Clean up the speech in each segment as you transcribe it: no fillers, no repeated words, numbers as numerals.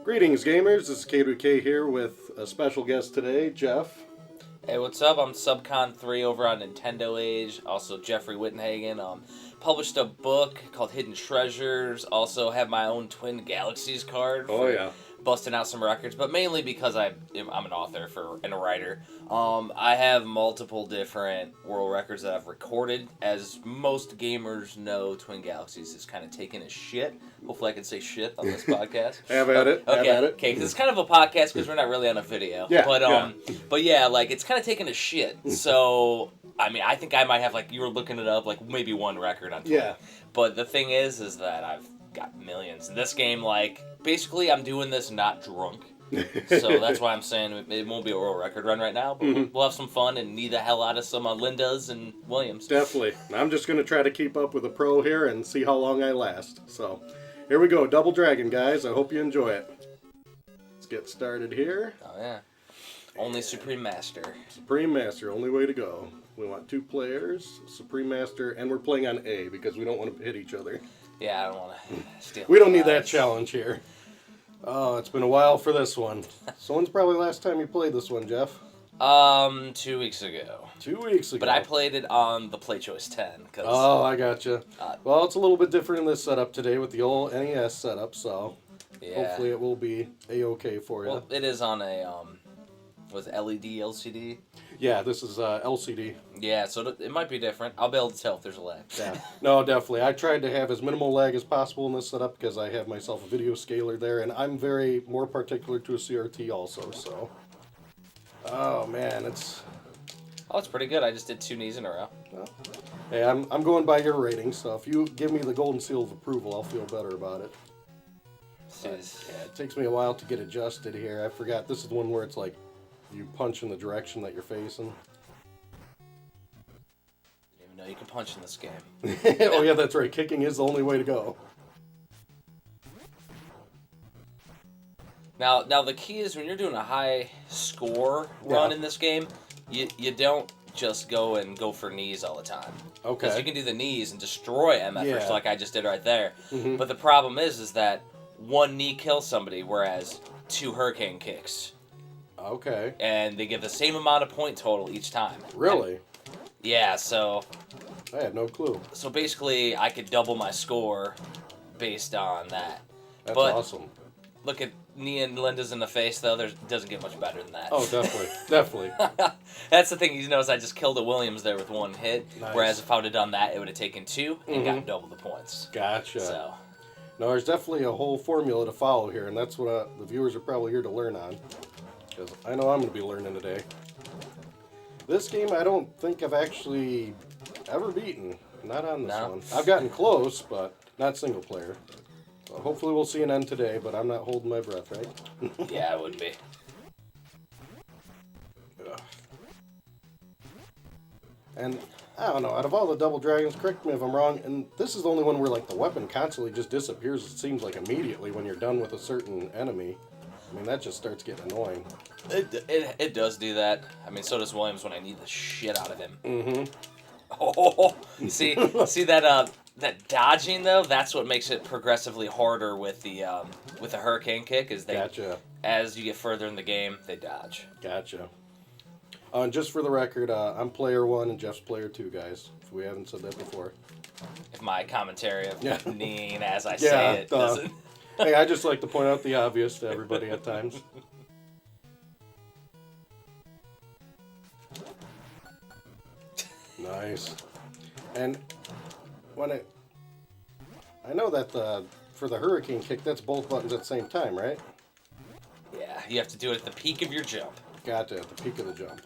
Greetings, gamers. This is KWK here with a special guest today, Jeff. Hey, what's up? I'm Subcon 3 over on Nintendo Age. Also, Jeffrey Wittenhagen. Published a book called Hidden Treasures. Also, have my own Twin Galaxies card. Busting out some records, but mainly because I'm an author and a writer. I have multiple different world records that I've recorded. As most gamers know, Twin Galaxies is kind of taking a shit. Hopefully I can say shit on this podcast. Have at it. Okay, have at it. okay, because it's kind of a podcast because we're not really on a video. Yeah, but yeah, like, it's kind of taking a shit. So, I mean, I think I might have, like, you were looking it up, like, maybe one record on Twin. Yeah. But the thing is that I've got millions. In this game, like, basically I'm doing this not drunk. So that's why I'm saying it won't be a world record run right now, but we'll have some fun and need the hell out of some Lindas and Williams. Definitely. I'm just going to try to keep up with a pro here and see how long I last. So, here we go. Double Dragon, guys. I hope you enjoy it. Let's get started here. Oh, yeah. Only Supreme Master. Supreme Master, only way to go. We want 2 players, Supreme Master, and we're playing on A because we don't want to hit each other. Yeah, I don't want to steal. We don't need that challenge here. Oh, it's been a while for this one. So when's probably the last time you played this one, Jeff? 2 weeks ago. 2 weeks ago. But I played it on the Play Choice 10. Oh, I gotcha. Well, it's a little bit different in this setup today with the old NES setup, so hopefully it will be A-okay for you. Well, it is on a, with LED LCD. Yeah, this is LCD. Yeah, so it might be different. I'll be able to tell if there's a lag. Yeah. No, definitely. I tried to have as minimal lag as possible in this setup because I have myself a video scaler there, and I'm very more particular to a CRT also, so. Oh, man, it's... Oh, it's pretty good. I just did 2 knees in a row. Well, hey, I'm going by your rating, so if you give me the golden seal of approval, I'll feel better about it. Yeah, it takes me a while to get adjusted here. I forgot. This is the one where it's like, you punch in the direction that you're facing. Didn't even know you could punch in this game. Oh yeah, that's right. Kicking is the only way to go. Now the key is when you're doing a high score run in this game, you don't just go for knees all the time. Okay. Because you can do the knees and destroy MFers like I just did right there. But the problem is that 1 knee kills somebody, whereas 2 hurricane kicks. Okay. And they give the same amount of point total each time. Really? Yeah, so... I had no clue. So basically, I could double my score based on that. That's awesome. Look at knee and Linda's in the face, though. There doesn't get much better than that. Oh, definitely. Definitely. That's the thing. You notice I just killed a Williams there with 1 hit. Nice. Whereas if I would have done that, it would have taken 2 and got double the points. Gotcha. So... No, there's definitely a whole formula to follow here, and that's what the viewers are probably here to learn on. Because I know I'm going to be learning today. This game I don't think I've actually ever beaten. Not on this one. I've gotten close, but not single player. So hopefully we'll see an end today, but I'm not holding my breath, right? Yeah, it would be. And I don't know, out of all the Double Dragons, correct me if I'm wrong, and this is the only one where like the weapon constantly just disappears, it seems like immediately when you're done with a certain enemy. I mean, that just starts getting annoying. It does do that. I mean, so does Williams when I need the shit out of him. Mm-hmm. Oh, see that dodging though. That's what makes it progressively harder with the hurricane kick. Is Gotcha. As you get further in the game, they dodge. Gotcha. And just for the record, I'm player 1 and Jeff's player 2, guys. If we haven't said that before. If my commentary of kneeing as I say it doesn't. Hey, I just like to point out the obvious to everybody at times. Nice. And when I know that for the hurricane kick, that's both buttons at the same time, right? Yeah, you have to do it at the peak of your jump. Gotcha, at the peak of the jump.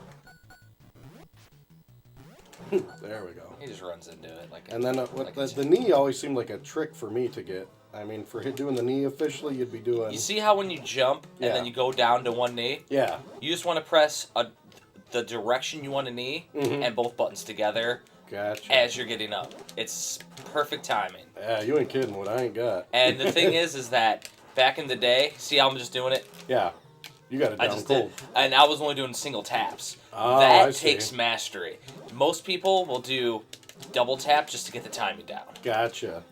There we go. He just runs into it like. And then the knee always seemed like a trick for me to get. I mean, for doing the knee officially, you'd be doing... You see how when you jump and then you go down to 1 knee? Yeah. You just want to press the direction you want to knee and both buttons together. Gotcha. As you're getting up. It's perfect timing. Yeah, you ain't kidding what I ain't got. And the thing is that back in the day, see how I'm just doing it? Yeah. You got it down cold. And I was only doing single taps. Oh, that takes mastery. Most people will do double tap just to get the timing down. Gotcha.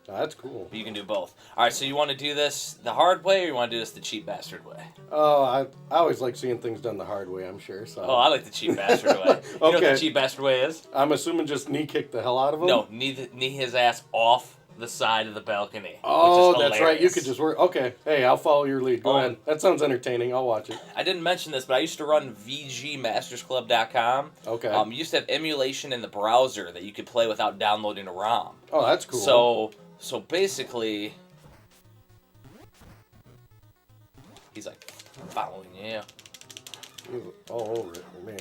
That's cool. You can do both. All right, so you want to do this the hard way, or you want to do this the cheap bastard way? Oh, I always like seeing things done the hard way, I'm sure. So. Oh, I like the cheap bastard way. You know what the cheap bastard way is? I'm assuming just knee kick the hell out of him? No, knee his ass off the side of the balcony. Oh, that's right. You could just work. Okay. Hey, I'll follow your lead. Go ahead. That sounds entertaining. I'll watch it. I didn't mention this, but I used to run VGMastersClub.com. Okay. You used to have emulation in the browser that you could play without downloading a ROM. Oh, that's cool. So basically, he's like following you. He's all over it for me.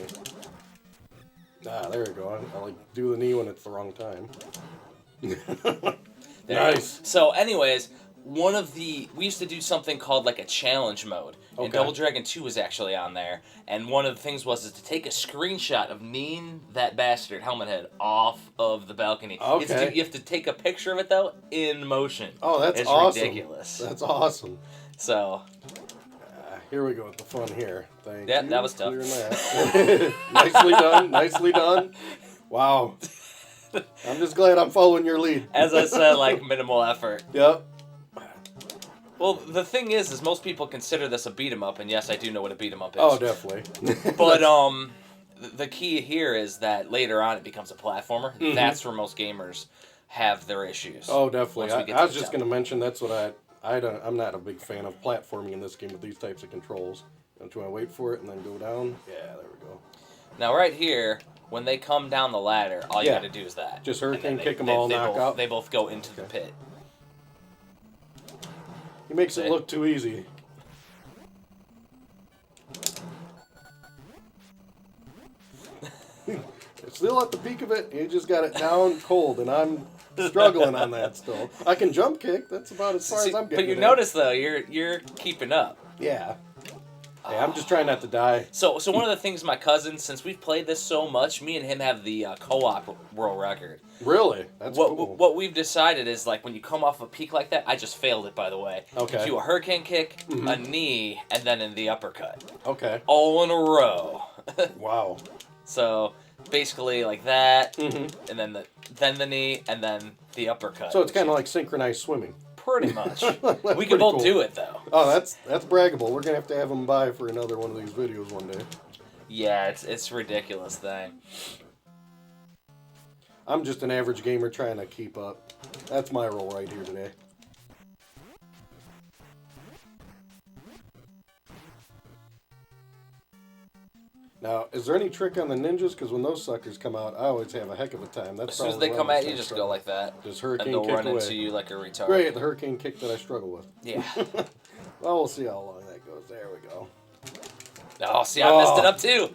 Ah, there we go. I like do the knee when it's the wrong time. Nice. So, anyways, we used to do something called like a challenge mode, and Double Dragon 2 was actually on there. And one of the things was to take a screenshot of kneeing that bastard helmet head off of the balcony. Okay. You have to take a picture of it though in motion. Oh, that's awesome! It's ridiculous. That's awesome. So. Here we go with the fun here. Thank you. Yeah, that was tough. That. Nicely done. Nicely done. Wow. I'm just glad I'm following your lead. As I said, like minimal effort. Yep. Well, the thing is most people consider this a beat 'em up, and yes, I do know what a beat 'em up is. Oh, definitely. But the key here is that later on it becomes a platformer. Mm-hmm. That's where most gamers have their issues. Oh, definitely. I was just going to mention that's what I'm not a big fan of platforming in this game with these types of controls. Don't you want to wait for it and then go down? Yeah, there we go. Now, right here, when they come down the ladder, all you got to do is that. Just hurricane kick them all, knock out. They both go into the pit. He makes it look too easy. Still at the peak of it, you just got it down cold, and I'm struggling on that still. I can jump kick. That's about as far as I'm getting. But you notice though, you're keeping up. Yeah. Hey, I'm just trying not to die. So one of the things my cousin, since we've played this so much, me and him have the co-op world record. Really? That's cool. What we've decided is, like, when you come off a peak like that, I just failed it, by the way. Okay. Do a hurricane kick, a knee, and then in the uppercut. Okay. All in a row. Wow. So basically like that, and then the knee, and then the uppercut. So it's kind of like synchronized swimming. Pretty much. We can both do it, though. Oh, that's braggable. We're going to have them by for another one of these videos one day. Yeah, it's a ridiculous thing. I'm just an average gamer trying to keep up. That's my role right here today. Now, is there any trick on the ninjas? Because when those suckers come out, I always have a heck of a time. That's as soon as they come at you, just go like that. Just hurricane kick away. And they'll run into you like a retard. Great, the hurricane kick that I struggle with. Yeah. Well, we'll see how long that goes. There we go. Oh, see, I messed it up too.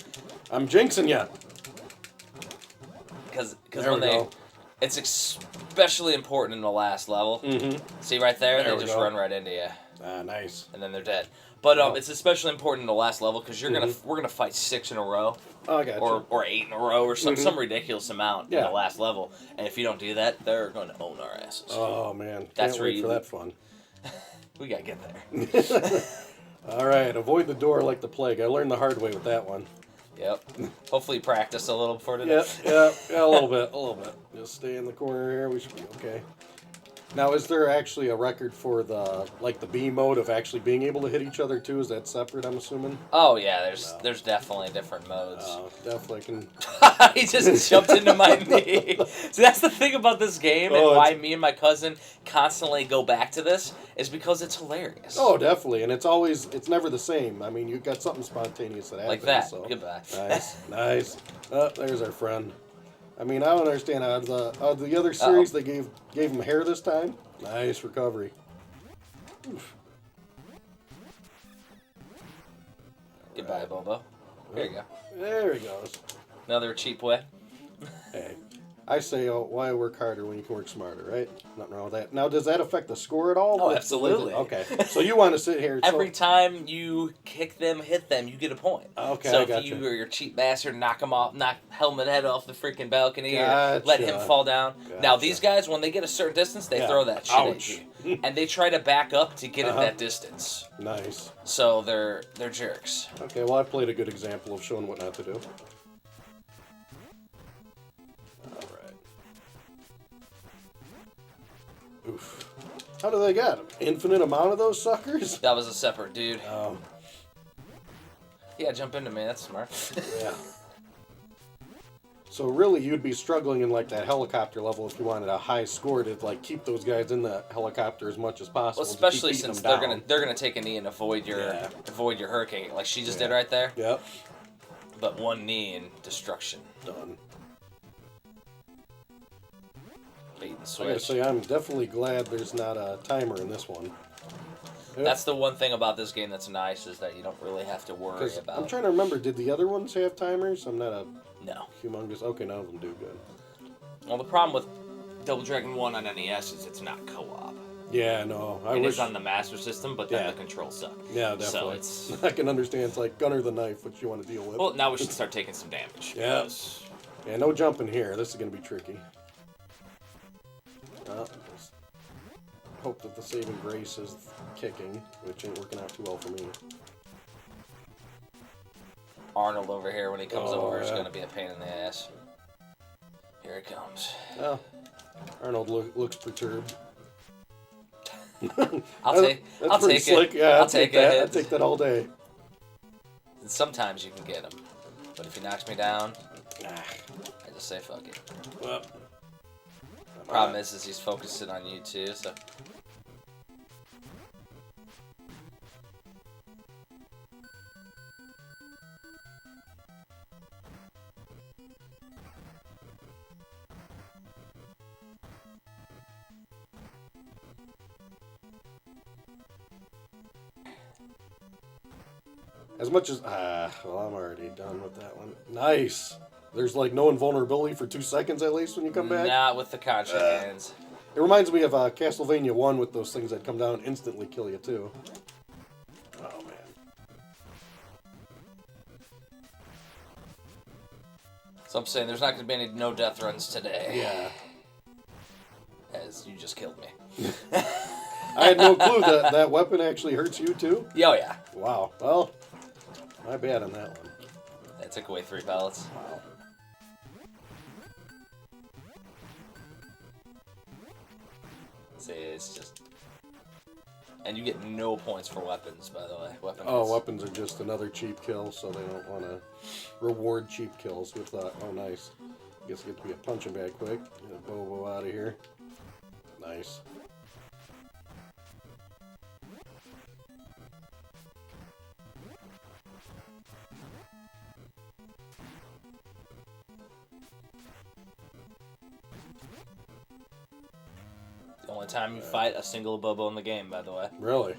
I'm jinxing you. Because when it's especially important in the last level. See right there they just run right into you. Ah, nice. And then they're dead. But it's especially important in the last level because we're gonna fight 6 in a row. Oh, I gotcha. Or 8 in a row or some ridiculous amount in the last level. And if you don't do that, they're going to own our asses. Oh man, That's can't wait for that fun. We gotta get there. All right, avoid the door like the plague. I learned the hard way with that one. Yep. Hopefully practice a little before today. Yep, a little bit. Just stay in the corner here. We should be okay. Now, is there actually a record for the B mode of actually being able to hit each other too? Is that separate, I'm assuming? Oh yeah, there's definitely different modes. Definitely can. He just jumped into my knee. So that's the thing about this game, and why me and my cousin constantly go back to this is because it's hilarious. Oh, definitely, and it's never the same. I mean, you've got something spontaneous that happens. Like that. So. Goodbye. Nice. Oh, there's our friend. I mean, I don't understand out of the other series they gave him hair this time. Nice recovery. Oof. Goodbye, Bobo. There you go. There he goes. Another cheap way. Hey, I say, why work harder when you can work smarter, right? Nothing wrong with that. Now, does that affect the score at all? Oh, absolutely. Okay, so you want to sit here. Every time you kick them, hit them, you get a point. Okay, so I gotcha. if you or your cheap bastard knock helmet head off the freaking balcony or let him fall down. Gotcha. Now, these guys, when they get a certain distance, they throw that shit at you. And they try to back up to get at that distance. Nice. So they're jerks. Okay, well, I played a good example of showing what not to do. Oof. How do they get them? Infinite amount of those suckers? That was a separate dude. Oh. Yeah, jump into me. That's smart. Yeah. So really, you'd be struggling in like that helicopter level if you wanted a high score to like keep those guys in the helicopter as much as possible. Well, especially since they're gonna take a knee and avoid your hurricane, like she just did right there. Yep. But one knee and destruction. Done. Bait and I switch. gotta say, I'm definitely glad there's not a timer in this one. Yep. That's the one thing about this game that's nice, is that you don't really have to worry about. I'm trying to remember, did the other ones have timers? I'm not a humongous. Okay, none of them do good. Well, the problem with Double Dragon 1 on NES is it's not co-op. Yeah, no. It is on the Master System, but then the controls suck. Yeah, definitely. So I can understand. It's like Gunner the Knife, which you want to deal with. Well, now we should start taking some damage. Yeah. Yeah, no jumping here. This is going to be tricky. Just hope that the saving grace is kicking, which ain't working out too well for me. Arnold over here, when he comes over, is going to be a pain in the ass. Here it comes. Well, Arnold looks perturbed. I'll take slick. it. Yeah, I'll take that. I'll take that all day. Sometimes you can get him, but if he knocks me down, I just say fuck it. Well, problem is he's focusing on you too, so. As much as well, I'm already done with that one. Nice. There's like no invulnerability for 2 seconds at least when you come back. Not with the Contra hands. It reminds me of Castlevania 1 with those things that come down and instantly kill you too. Oh man. So I'm saying there's not going to be any no death runs today. Yeah. As you just killed me. I had no clue that weapon actually hurts you too. Oh yeah. Wow. Well, my bad on that one. That took away 3 pellets. Wow. See, it's just... And you get no points for weapons, by the way. Weapons are just another cheap kill, so they don't want to reward cheap kills with that. Oh, nice. Guess you get to be a punching bag quick. Get a Bobo out of here. Nice. The only time you fight a single Bobo in the game, by the way. Really?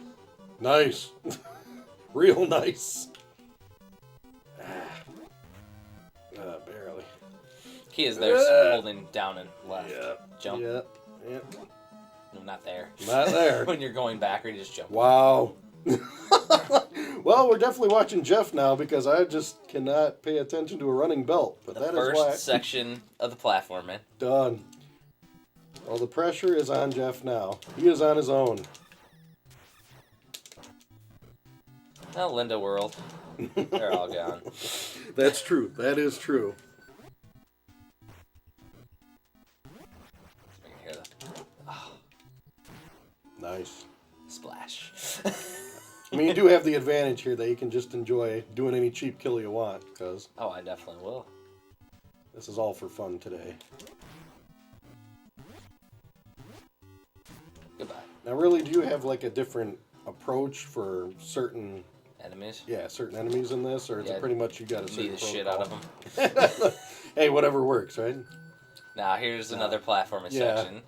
Nice. Real nice. Barely. Key is there, holding down and left. Yeah. Jump. Yeah. No, not there. Not there. When you're going backward, you just jump. Wow. Well, we're definitely watching Jeff now because I just cannot pay attention to a running belt. But the that first is why. section of the platform, man. Done. Well, the pressure is on Jeff now. He is on his own. Well, Linda World. They're all gone. That's true. That is true. You can hear that. Oh, Nice. splash. I mean, you do have the advantage here that you can just enjoy doing any cheap kill you want, because Oh, I definitely will. this is all for fun today. Goodbye. Now, really, do you have like a different approach for certain Enemies? certain enemies in this, or is it pretty much you got a certain Beat the shit out of them. them? Hey, whatever works, right? Now, here's another platforming section.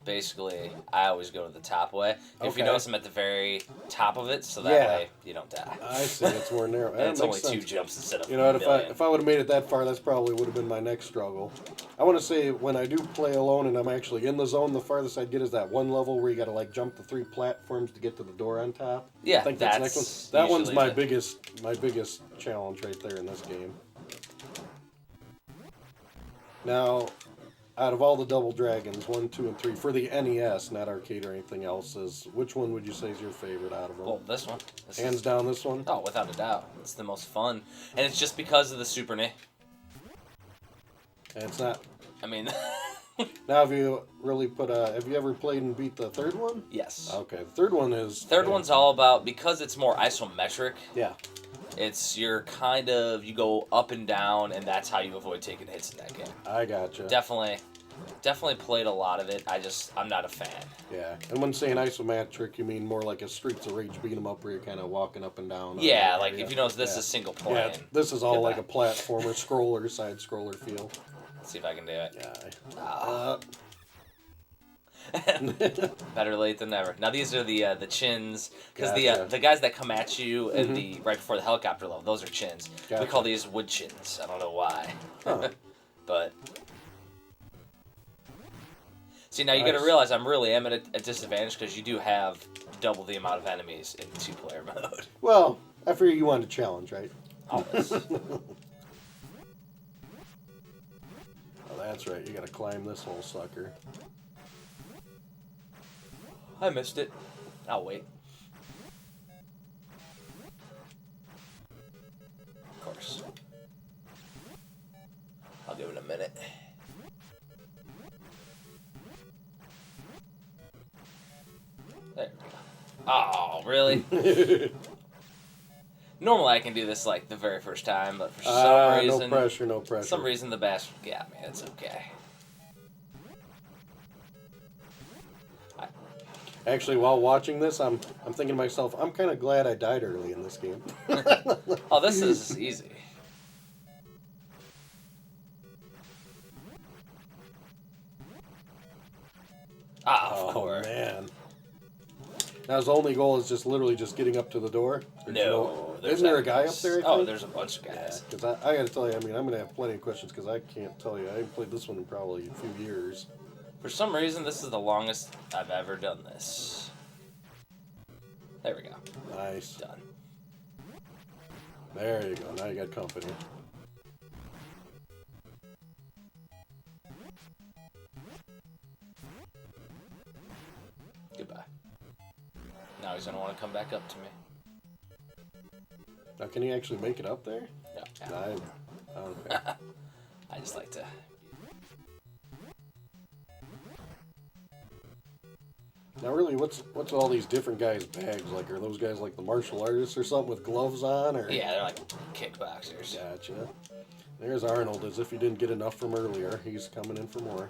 Basically, I always go to the top way. If you notice, I'm at the very top of it, so that way you don't die. I see. It's more narrow. And it's only 2 jumps instead of You know what? million. If I would have made it that far, that's probably would have been my next struggle. I want to say when I do play alone and I'm actually in the zone, the farthest I'd get is that one level where you got to like jump the 3 platforms to get to the door on top. Yeah, I think that's the next one. That one's my biggest challenge right there in this game. Now, out of all the Double Dragons, 1, 2, and 3, for the NES, not arcade or anything else, which one would you say is your favorite out of them? Well, this one. Hands down, this one? Oh, without a doubt. It's the most fun. And it's just because of the Super NES. And it's not... I mean, Now, have you really have you ever played and beat the third one? Yes. Okay, the third one is... Third one's all about, because it's more isometric. Yeah. It's you go up and down, and that's how you avoid taking hits in that game. I gotcha. Definitely played a lot of it. I'm not a fan. Yeah, and when saying isometric, you mean more like a Streets of Rage beat 'em up where you're kind of walking up and down. Yeah, like if you notice, this is single plane. Yeah, this is all like a platformer, scroller, side scroller feel. Let's see if I can do it. Yeah. Better late than never. Now these are the chins, because Gotcha. the guys that come at you in the right before the helicopter level, those are chins. Gotcha. We call these wood chins. I don't know why, Huh. but see, now you got to realize I really am at a disadvantage because you do have double the amount of enemies in 2-player mode. Well, I figured you wanted a challenge, right? Always. Oh, that's right. You got to climb this whole sucker. I missed it. I'll wait. Of course. I'll give it a minute. There we go. Oh, really? Normally I can do this like the very first time, but for some reason... No pressure, no pressure. For some reason the bastard got me. It's okay. Actually, while watching this, I'm thinking to myself, I'm kind of glad I died early in this game. Oh, this is easy. Of course. Oh, man. Now, his only goal is just literally just getting up to the door? No. Isn't there a guy up there, I think? Oh, there's a bunch of guys. Yeah, because I got to tell you, I mean, I'm going to have plenty of questions because I can't tell you. I haven't played this one in probably a few years. For some reason, this is the longest I've ever done this. There we go. Nice. Done. There you go. Now you got company. Goodbye. Now he's going to want to come back up to me. Now, can he actually make it up there? No. Okay. I just like to... Now, really, what's all these different guys' bags like? Are those guys like the martial artists or something with gloves on? Or Yeah, they're like kickboxers. Gotcha. There's Arnold, as if you didn't get enough from earlier. He's coming in for more.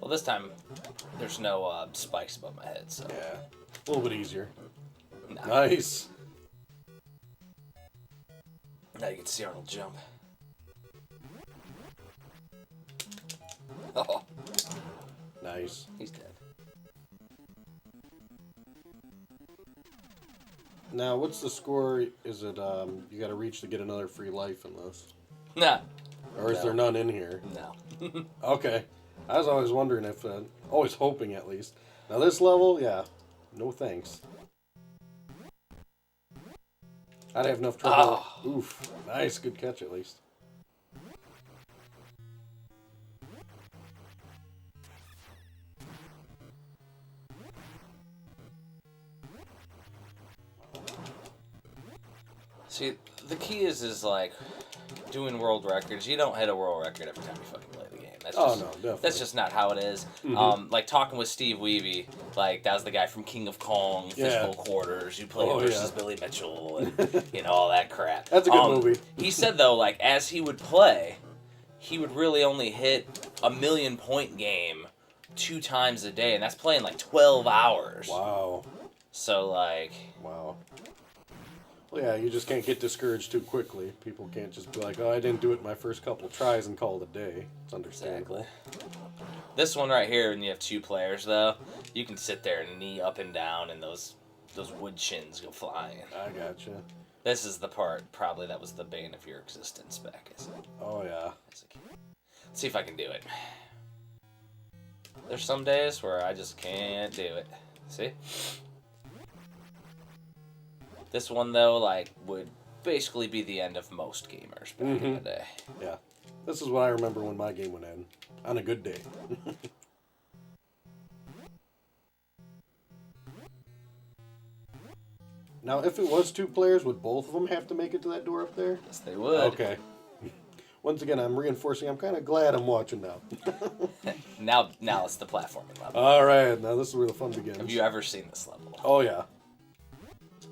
Well, this time there's no spikes above my head, so... Yeah, a little bit easier. No. Nice. Now you can see Arnold jump. Oh, Nice. he's dead. Now, what's the score? Is it you got to reach to get another free life in this, Nah. or is there none in here? No. Okay, I was always wondering if, always hoping at least. Now this level, yeah, no thanks. I'd have enough trouble. Oh. Oof, nice, good catch at least. See, the key is like doing world records. You don't hit a world record every time you fucking play the game. That's just, no, definitely. That's just not how it is. Like talking with Steve Weavy, like that was the guy from King of Kong, Physical Quarters. You play versus Billy Mitchell, and all that crap. That's a good movie. He said though, like as he would play, he would really only hit a 1,000,000-point game 2 times a day, and that's playing like 12 hours. Wow. So like. Wow. Well, yeah, you just can't get discouraged too quickly. People can't just be like, oh, I didn't do it my first couple tries and call it a day. It's understandable. Exactly. This one right here, when you have 2 players, though, you can sit there and knee up and down, and those wood chins go flying. I gotcha. This is the part, probably, that was the bane of your existence back as Oh, yeah. a kid. Let's see if I can do it. There's some days where I just can't do it. See? This one, though, like, would basically be the end of most gamers back in the day. Yeah. This is what I remember when my game would end. On a good day. Now, if it was 2 players, would both of them have to make it to that door up there? Yes, they would. Okay. Once again, I'm reinforcing. I'm kind of glad I'm watching now. Now it's the platforming level. All right, now this is where the fun begins. Have you ever seen this level? Oh yeah,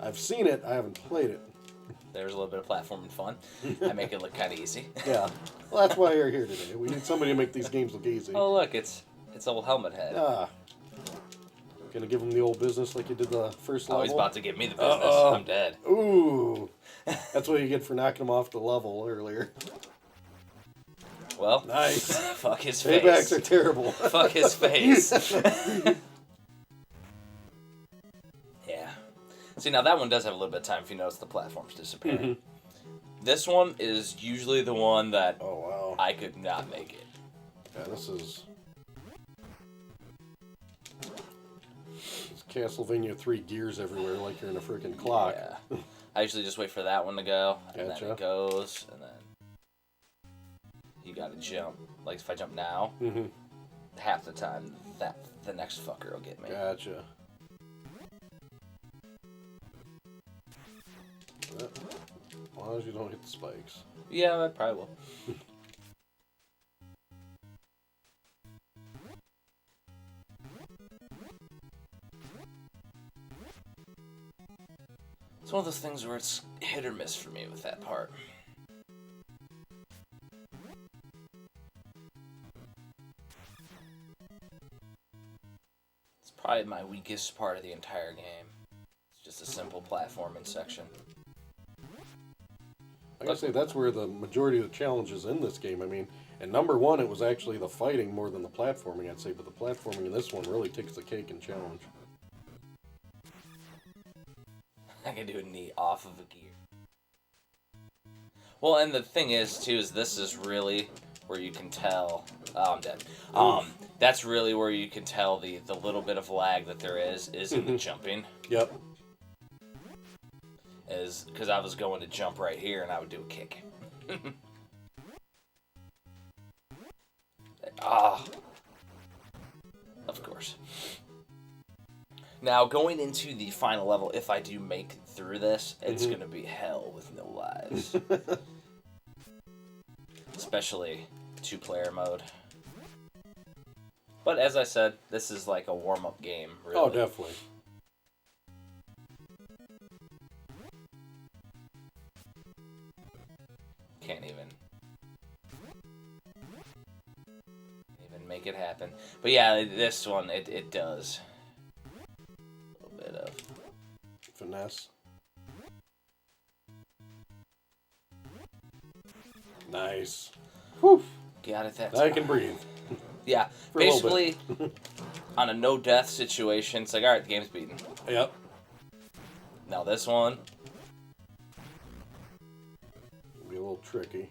I've seen it. I haven't played it. There's a little bit of platforming fun. I make it look kind of easy. Yeah, well, that's why you're here today. We need somebody to make these games look easy. Oh look, it's old Helmet Head. Ah, gonna give him the old business like you did the first level. Oh, he's about to give me the business. I'm dead. Ooh, that's what you get for knocking him off the level earlier. Well, nice. Fuck his face. Paybacks are terrible. Fuck his face. Yeah. See, now that one does have a little bit of time if you notice the platforms disappearing. This one is usually the one that I could not make it. Yeah, this is Castlevania 3 gears everywhere like you're in a freaking clock. Yeah. I usually just wait for that one to go, and then it goes, and then you gotta jump. Like, if I jump now, half the time, the next fucker will get me. Gotcha. As long as you don't hit the spikes. Yeah, I probably will. It's one of those things where it's hit or miss for me with that part. It's probably my weakest part of the entire game. It's just a simple platforming section. Like I say, that's where the majority of the challenges in this game. I mean, in number 1, it was actually the fighting more than the platforming, I'd say. But the platforming in this one really takes the cake in challenge. I can do a knee off of a gear. Well, and the thing is, too, is this is really where you can tell... Oh, I'm dead. That's really where you can tell the little bit of lag that there is in the jumping. Yep. Is because I was going to jump right here and I would do a kick. Of course. Now, going into the final level, if I do make it through this, it's going to be hell with no lives. Especially 2-player mode. But as I said, this is like a warm-up game, really. Oh, definitely. Can't even make it happen. But yeah, this one, it does. A little bit of finesse. Nice. Whew. Got it that time. I can breathe. Yeah, basically, on a no-death situation, it's like, alright, the game's beaten. Yep. Now this one... be a little tricky.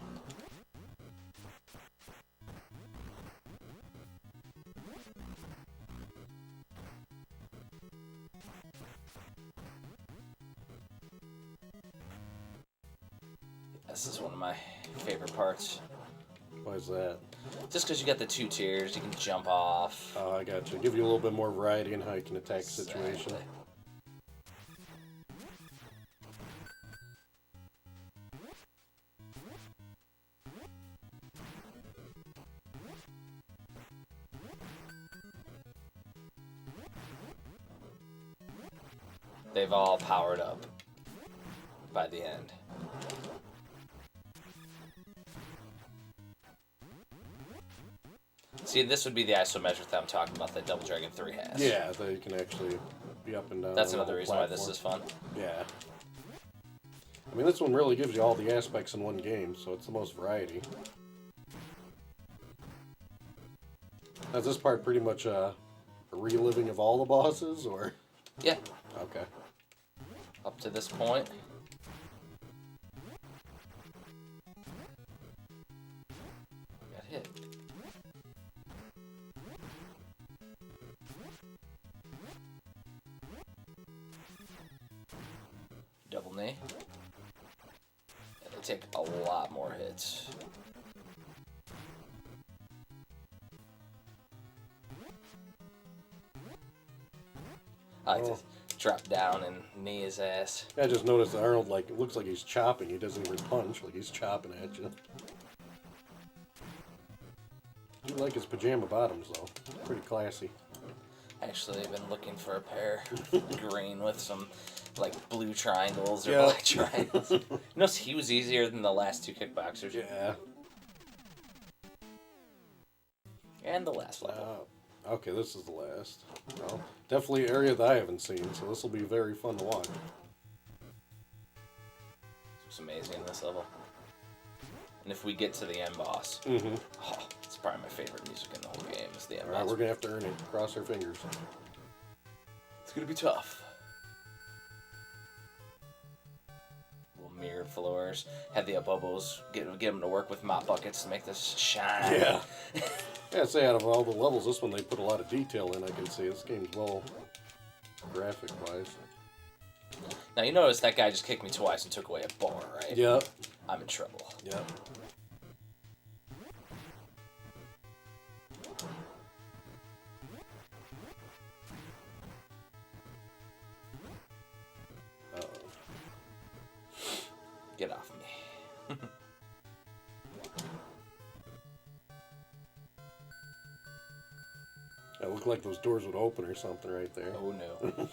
This is one of my favorite parts. Why is that? Just because you got the 2 tiers, you can jump off. Oh, I got you. Give you a little bit more variety in how you can attack the situation. They've all powered up by the end. See, this would be the isometric that I'm talking about that Double Dragon 3 has. Yeah, that you can actually be up and down. That's another reason why this is fun. Yeah. I mean, this one really gives you all the aspects in one game, so it's the most variety. Is this part pretty much a reliving of all the bosses, or? Yeah. Okay. Up to this point. Got hit. Double knee. And they take a lot more hits. I like to drop down and knee his ass. I just noticed that Arnold, like, it looks like he's chopping. He doesn't even punch, like he's chopping at you. do like his pajama bottoms, though. Pretty classy. Actually, I've been looking for a pair. Green with some, like, blue triangles or black triangles. You notice he was easier than the last two kickboxers. Yeah. And the last level. Okay, this is the last. Well, definitely an area that I haven't seen, so this will be very fun to watch. It's amazing in this level. And if we get to the end boss, it's probably my favorite music in the whole game. Is the end boss. Alright, we're going to have to earn it. Cross our fingers. It's going to be tough. Little mirrored floors. Have the Abobos get them to work with mop buckets to make this shine. Yeah. Yeah, I'd say out of all the levels, this one they put a lot of detail in, I can see. This game's well graphic-wise. Now, you notice that guy just kicked me twice and took away a bar, right? Yep. I'm in trouble. Yep. Uh-oh. Get off me. It looked like those doors would open or something right there. Oh, no. Now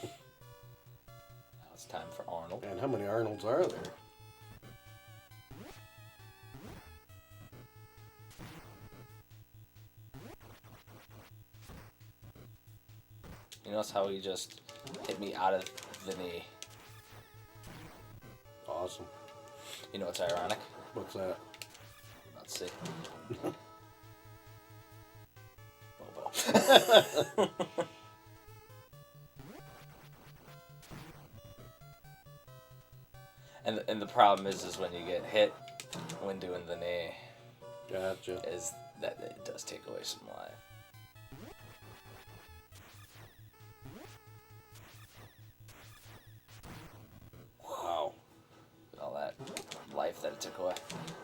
it's time for Arnold. And how many Arnolds are there? You notice how he just hit me out of the knee? Awesome. You know what's ironic? What's that? Let's see. Bobo. and the problem is when you get hit when doing the knee. Gotcha. Is that it does take away some life. Wow. All that life that it took away.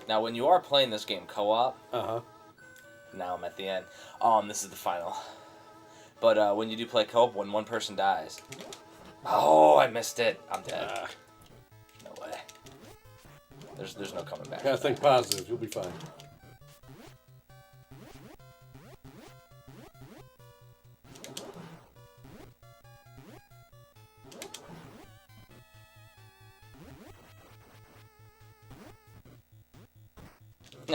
Now, when you are playing this game co-op, now I'm at the end. This is the final. But when you do play co-op, when one person dies, oh, I missed it. I'm dead. No way. There's no coming back. Gotta think positive. You'll be fine.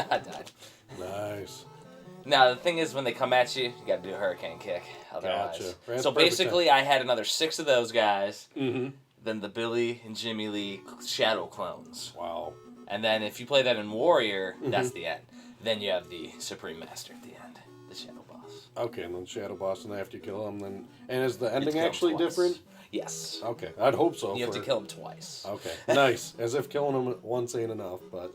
I died. Nice. Now, the thing is, when they come at you, you gotta do a hurricane kick. Otherwise. Gotcha. Right, So basically, I had another 6 of those guys. Mm-hmm. Then the Billy and Jimmy Lee Shadow clones. Wow. And then if you play that in Warrior, that's the end. Then you have the Supreme Master at the end, the Shadow Boss. Okay, and then Shadow Boss, and after you kill him, then... And is the You have to ending kill him actually twice. different? Yes. Okay, I'd hope so. You have to kill him twice. Okay, nice. As if killing him once ain't enough, but...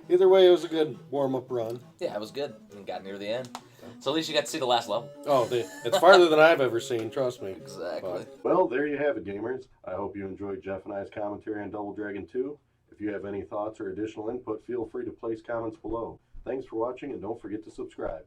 Either way, it was a good warm-up run. Yeah, it was good. And got near the end. So at least you got to see the last level. Oh, it's farther than I've ever seen, trust me. Exactly. But, well, there you have it, gamers. I hope you enjoyed Jeff and I's commentary on Double Dragon 2. If you have any thoughts or additional input, feel free to place comments below. Thanks for watching, and don't forget to subscribe.